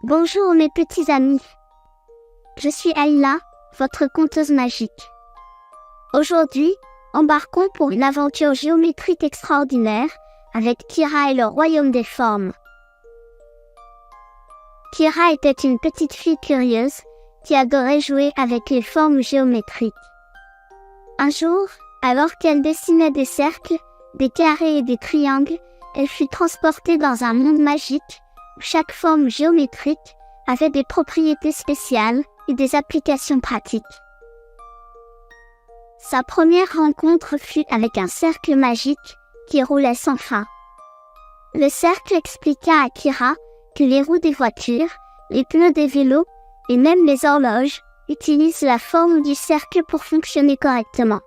Bonjour mes petits amis. Je suis Ayla, votre conteuse magique. Aujourd'hui, embarquons pour une aventure géométrique extraordinaire avec Kira et le royaume des formes. Kira était une petite fille curieuse qui adorait jouer avec les formes géométriques. Un jour, alors qu'elle dessinait des cercles, des carrés et des triangles, elle fut transportée dans un monde magique où chaque forme géométrique avait des propriétés spéciales et des applications pratiques. Sa première rencontre fut avec un cercle magique qui roulait sans fin. Le cercle expliqua à Kira que les roues des voitures, les pneus des vélos et même les horloges utilisent la forme du cercle pour fonctionner correctement.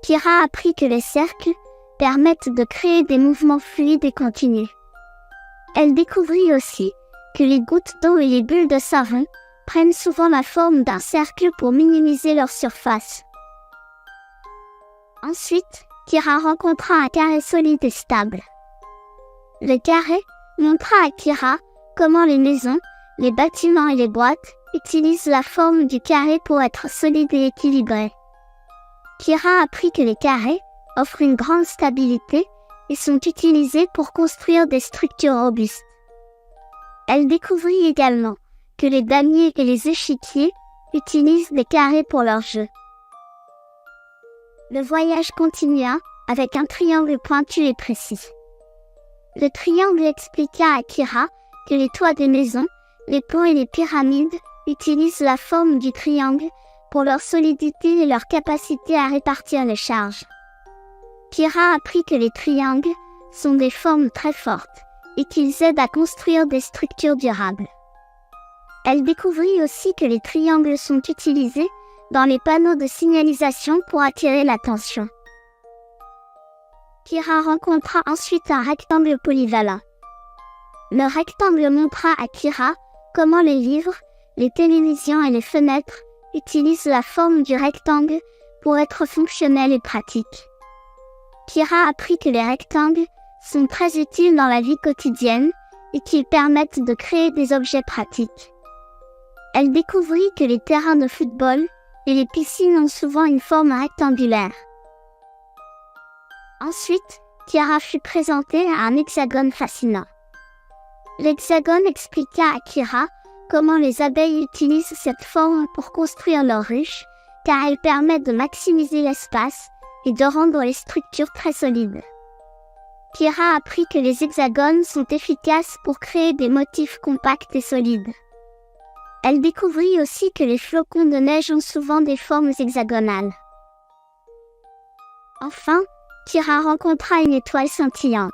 Kira apprit que les cercles permettent de créer des mouvements fluides et continus. Elle découvrit aussi que les gouttes d'eau et les bulles de savon prennent souvent la forme d'un cercle pour minimiser leur surface. Ensuite, Kira rencontra un carré solide et stable. Le carré montra à Kira comment les maisons, les bâtiments et les boîtes utilisent la forme du carré pour être solides et équilibrés. Kira apprit que les carrés offrent une grande stabilité et sont utilisés pour construire des structures robustes. Elle découvrit également que les damiers et les échiquiers utilisent des carrés pour leur jeu. Le voyage continua avec un triangle pointu et précis. Le triangle expliqua à Kira que les toits des maisons, les ponts et les pyramides utilisent la forme du triangle pour leur solidité et leur capacité à répartir les charges. Kira apprit que les triangles sont des formes très fortes et qu'ils aident à construire des structures durables. Elle découvrit aussi que les triangles sont utilisés dans les panneaux de signalisation pour attirer l'attention. Kira rencontra ensuite un rectangle polyvalent. Le rectangle montra à Kira comment les livres, les télévisions et les fenêtres utilisent la forme du rectangle pour être fonctionnels et pratiques. Kira apprit que les rectangles sont très utiles dans la vie quotidienne et qu'ils permettent de créer des objets pratiques. Elle découvrit que les terrains de football et les piscines ont souvent une forme rectangulaire. Ensuite, Kira fut présentée à un hexagone fascinant. L'hexagone expliqua à Kira comment les abeilles utilisent cette forme pour construire leurs ruches, car elle permet de maximiser l'espace et de rendre les structures très solides. Kira apprit que les hexagones sont efficaces pour créer des motifs compacts et solides. Elle découvrit aussi que les flocons de neige ont souvent des formes hexagonales. Enfin, Kira rencontra une étoile scintillante.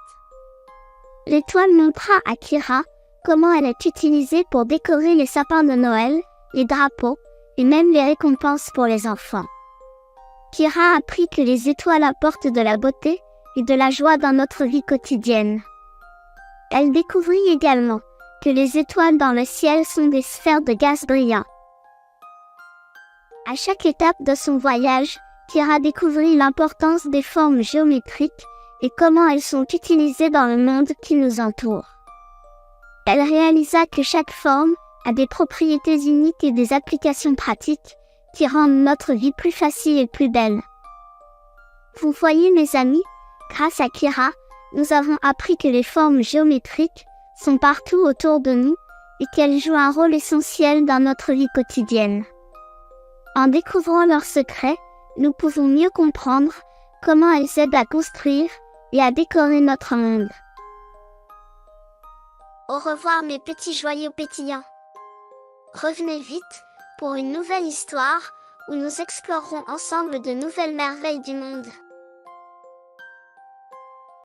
L'étoile montra à Kira comment elle est utilisée pour décorer les sapins de Noël, les drapeaux et même les récompenses pour les enfants. Kira apprit que les étoiles apportent de la beauté et de la joie dans notre vie quotidienne. Elle découvrit également que les étoiles dans le ciel sont des sphères de gaz brillants. À chaque étape de son voyage, Kira découvrit l'importance des formes géométriques et comment elles sont utilisées dans le monde qui nous entoure. Elle réalisa que chaque forme a des propriétés uniques et des applications pratiques qui rendent notre vie plus facile et plus belle. Vous voyez mes amis, grâce à Kira, nous avons appris que les formes géométriques sont partout autour de nous et qu'elles jouent un rôle essentiel dans notre vie quotidienne. En découvrant leurs secrets, nous pouvons mieux comprendre comment elles aident à construire et à décorer notre monde. Au revoir mes petits joyaux pétillants. Revenez vite pour une nouvelle histoire où nous explorerons ensemble de nouvelles merveilles du monde.